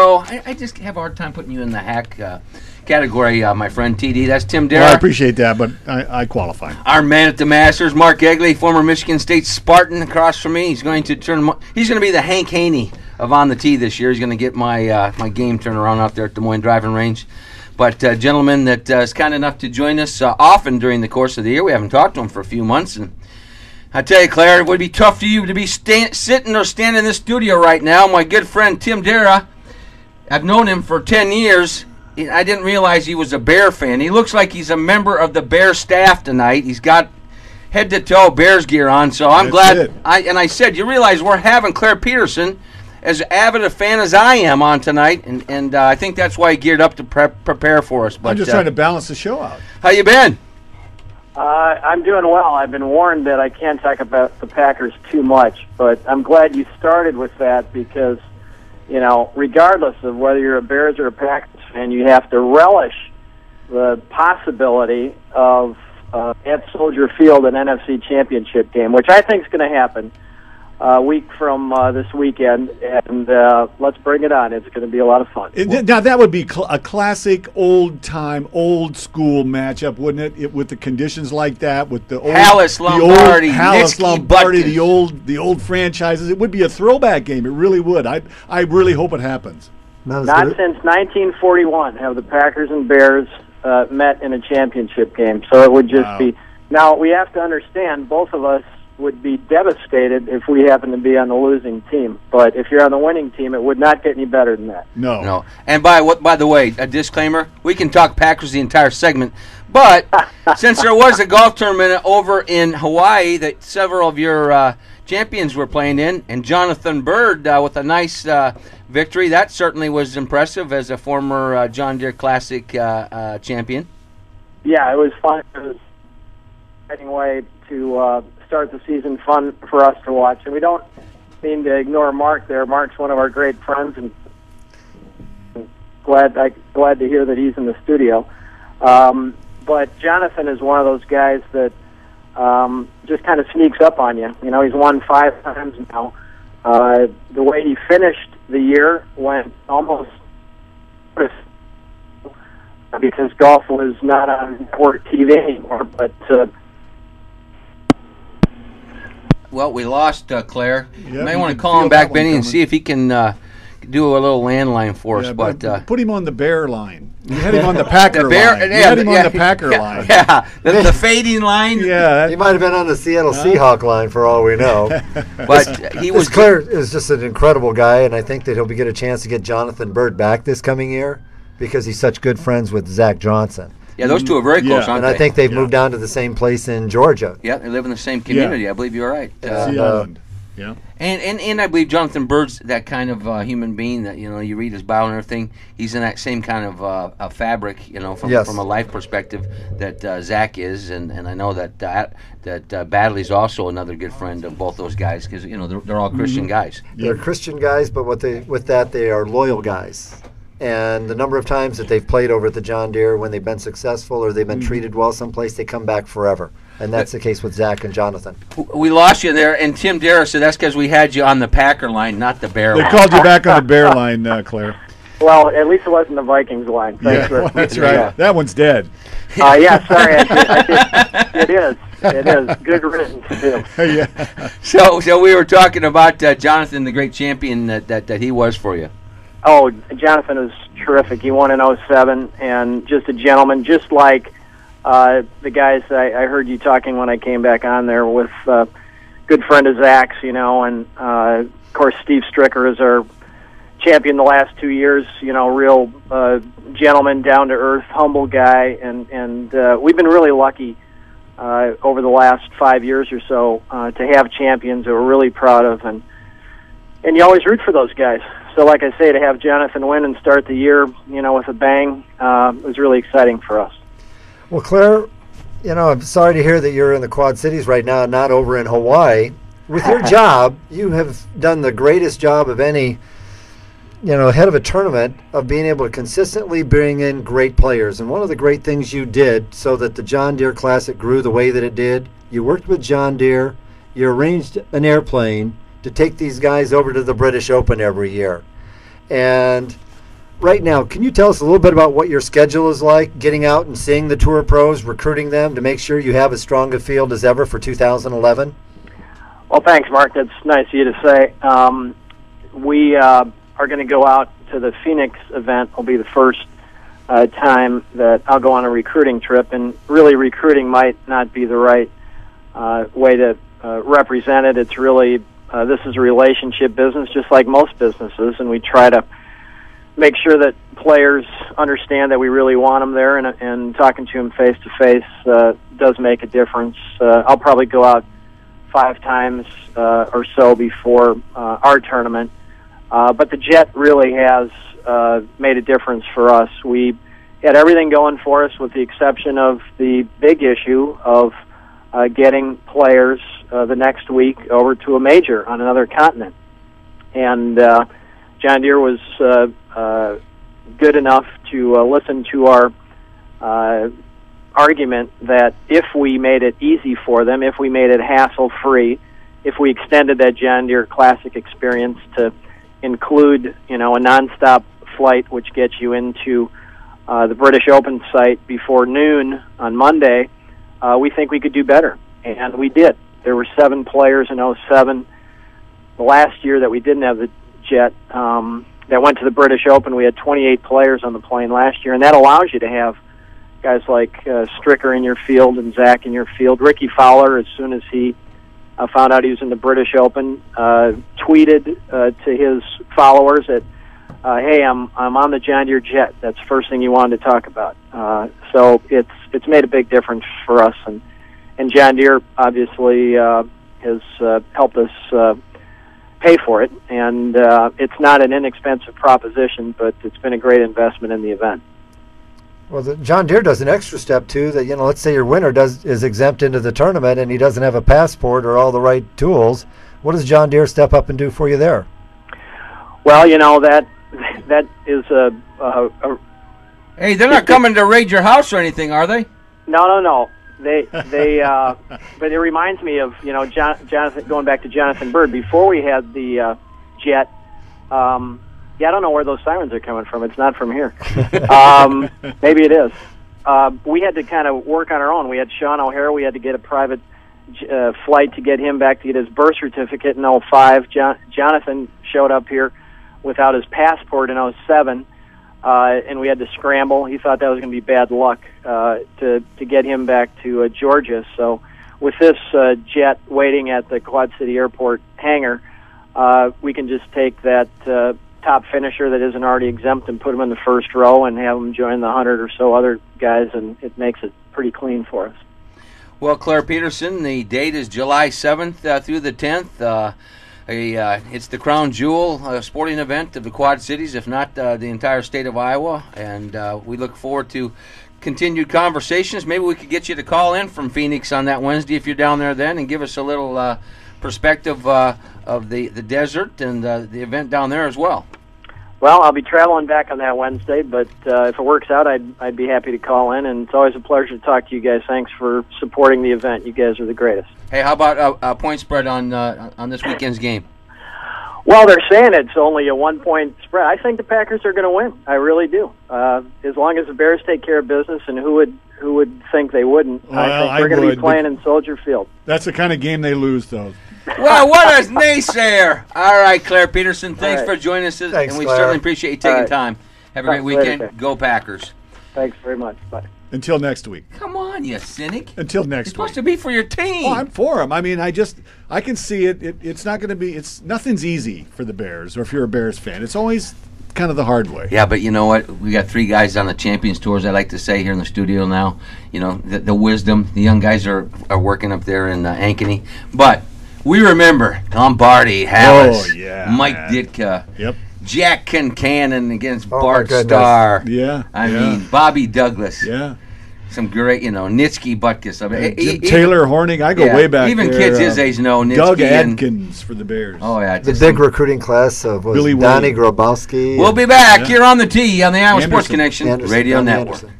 hero. I just have a hard time putting you in the hack category, my friend TD. That's Tim Deere. Well, I appreciate that, but I qualify. Our man at the Masters, Mark Egley, former Michigan State Spartan, across from me. He's going to be the Hank Haney of On the Tee this year. He's going to get my my game turned around out there at Des Moines Driving Range. But gentleman that is kind enough to join us often during the course of the year. We haven't talked to him for a few months, and I tell you, Claire, it would be tough for you to be sitting or standing in this studio right now. My good friend Tim Deere, I've known him for 10 years. I didn't realize he was a Bear fan. He looks like he's a member of the Bear staff tonight. He's got head-to-toe Bears gear on, so I'm glad. I said, you realize we're having Clare Peterson, as avid a fan as I am, on tonight, and I think that's why he geared up to prepare for us. But I'm just trying to balance the show out. How you been? I'm doing well. I've been warned that I can't talk about the Packers too much, but I'm glad you started with that because, you know, regardless of whether you're a Bears or a Packers fan, you have to relish the possibility of at Soldier Field an NFC Championship game, which I think is going to happen a week from this weekend, and let's bring it on. It's going to be a lot of fun. Now, that would be a classic old-time, old-school matchup, wouldn't it? With the conditions like that, with the old Halas Lombardi, Halas Lombardi, the old franchises. It would be a throwback game. It really would. I really hope it happens. Not since 1941 have the Packers and Bears met in a championship game, so it would just be. Now, we have to understand, both of us would be devastated if we happen to be on the losing team. But if you're on the winning team, it would not get any better than that. No. And by the way, a disclaimer, we can talk Packers the entire segment, but since there was a golf tournament over in Hawaii that several of your champions were playing in, and Jonathan Bird with a nice victory, that certainly was impressive as a former John Deere Classic champion. Yeah, it was fun. It was an exciting way to start the season, fun for us to watch. And we don't mean to ignore Mark there. Mark's one of our great friends, and glad to hear that he's in the studio. But Jonathan is one of those guys that just kind of sneaks up on you. You know, he's won 5 times now. The way he finished the year went almost because golf was not on network TV anymore, but well, we lost Claire. Yep, you may want to call him back, Benny, and see if he can do a little landline for us. But put him on the Bear line. You had him on the Packer line. You had him on the Packer line. Yeah, the fading line. Yeah, he might have been on the Seattle Seahawk line for all we know. But he was. Claire is just an incredible guy, and I think that he'll get a chance to get Jonathan Bird back this coming year because he's such good friends with Zach Johnson. Yeah, those two are very close, aren't they? And I think they've moved down to the same place in Georgia. Yeah, they live in the same community. I believe you're right. Yeah. And I believe Jonathan Bird's that kind of human being that, you know, you read his bio and everything. He's in that same kind of fabric, you know, from a life perspective that Zach is, and I know that Badley's also another good friend of both those guys because, you know, they're all Christian guys. They're Christian guys, but they are loyal guys. And the number of times that they've played over at the John Deere when they've been successful or they've been treated well someplace, they come back forever. And that's the case with Zach and Jonathan. We lost you there, and Tim Deere said that's because we had you on the Packer line, not the Bear line. They called you back on the Bear line, Claire. Well, at least it wasn't the Vikings line. Thanks that's right. Yeah. That one's dead. Yeah, sorry. It is. It is. Good riddance, too. Yeah. So we were talking about Jonathan, the great champion that he was for you. Oh, Jonathan was terrific. He won in 07, and just a gentleman, just like the guys I heard you talking when I came back on there with good friend of Zach's, you know, and of course Steve Stricker is our champion the last 2 years, you know, real gentleman, down-to-earth, humble guy, and we've been really lucky over the last 5 years or so to have champions that we're really proud of, and you always root for those guys. So, like I say, to have Jonathan win and start the year, you know, with a bang, was really exciting for us. Well, Claire, you know, I'm sorry to hear that you're in the Quad Cities right now, not over in Hawaii. With your job, you have done the greatest job of any, you know, head of a tournament of being able to consistently bring in great players. And one of the great things you did so that the John Deere Classic grew the way that it did, you worked with John Deere, you arranged an airplane to take these guys over to the British Open every year. And right now, can you tell us a little bit about what your schedule is like, getting out and seeing the Tour Pros, recruiting them to make sure you have as strong a field as ever for 2011? Well, thanks, Mark. That's nice of you to say. We are going to go out to the Phoenix event. Will be the first time that I'll go on a recruiting trip, and really recruiting might not be the right way to represent it. It's really, this is a relationship business, just like most businesses, and we try to make sure that players understand that we really want them there, and talking to them face-to-face does make a difference. I'll probably go out 5 times or so before our tournament. But the jet really has made a difference for us. We had everything going for us with the exception of the big issue of getting players the next week over to a major on another continent. And John Deere was good enough to listen to our argument that if we made it easy for them, if we made it hassle-free, if we extended that John Deere Classic experience to include, a nonstop flight which gets you into the British Open site before noon on Monday, we think we could do better. And we did. There were 7 players in 07. The last year that we didn't have the jet that went to the British Open, we had 28 players on the plane last year, and that allows you to have guys like Stricker in your field and Zach in your field. Ricky Fowler, as soon as he found out he was in the British Open, tweeted to his followers that, "Hey, I'm on the John Deere jet." That's the first thing you wanted to talk about. So it's made a big difference for us, and John Deere obviously has helped us pay for it, and it's not an inexpensive proposition, but it's been a great investment in the event. Well, John Deere does an extra step too. That let's say your winner is exempt into the tournament, and he doesn't have a passport or all the right tools. What does John Deere step up and do for you there? Well, that is a Hey, they're not coming to raid your house or anything, are they? No. They but it reminds me of Jonathan, going back to Jonathan Bird before we had the jet. Yeah, I don't know where those sirens are coming from. It's not from here. Maybe it is. We had to kind of work on our own. We had Sean O'Hara. We had to get a private flight to get him back to get his birth certificate in 05. Jonathan showed up here without his passport in 07, and we had to scramble. He thought that was going to be bad luck to get him back to Georgia. So with this jet waiting at the Quad City Airport hangar, we can just take that top finisher that isn't already exempt and put him in the first row and have him join the 100 or so other guys, and it makes it pretty clean for us. Well, Clare Peterson, the date is July 7th through the 10th. It's the crown jewel sporting event of the Quad Cities, if not the entire state of Iowa, and we look forward to continued conversations. Maybe we could get you to call in from Phoenix on that Wednesday if you're down there then, and give us a little perspective of the desert and the event down there as well. Well, I'll be traveling back on that Wednesday, but if it works out, I'd be happy to call in, and it's always a pleasure to talk to you guys. Thanks for supporting the event. You guys are the greatest. Hey, how about a point spread on this weekend's game? Well, they're saying it's only a 1-point spread. I think the Packers are going to win. I really do. As long as the Bears take care of business, and who would think they wouldn't? Well, I think we're going to be playing in Soldier Field. That's the kind of game they lose, though. Well, what a naysayer! All right, Clare Peterson, thanks for joining us, Thanks, and we Clare. certainly appreciate you taking time. Have a great weekend. Later. Go Packers. Thanks very much. Bye. Until next week. Come on, you cynic. Until You're next supposed week. to be for your team. Oh, I'm for them. I mean, I can see it. It's not going to be. Nothing's easy for the Bears, or if you're a Bears fan, it's always kind of the hard way. Yeah, but you know what? We got 3 guys on the Champions Tours, I like to say, here in the studio now. The wisdom. The young guys are working up there in Ankeny. But we remember Lombardi, Hallis, Mike Ditka. Yep. Jack Kincannon against Oh, Bart my goodness. Starr. Yeah. I mean, Bobby Douglas. Yeah. Some great, Nitsky Butkus. I mean, Taylor Horning. I go way back. Even there. kids his age know Nitsky. Doug and Adkins for the Bears. Oh, yeah. The big recruiting class of Billy Donnie Williams. Grabowski. We'll be back here on the T on the Iowa Sports Anderson. Connection Anderson, Radio Donnie Network. Anderson.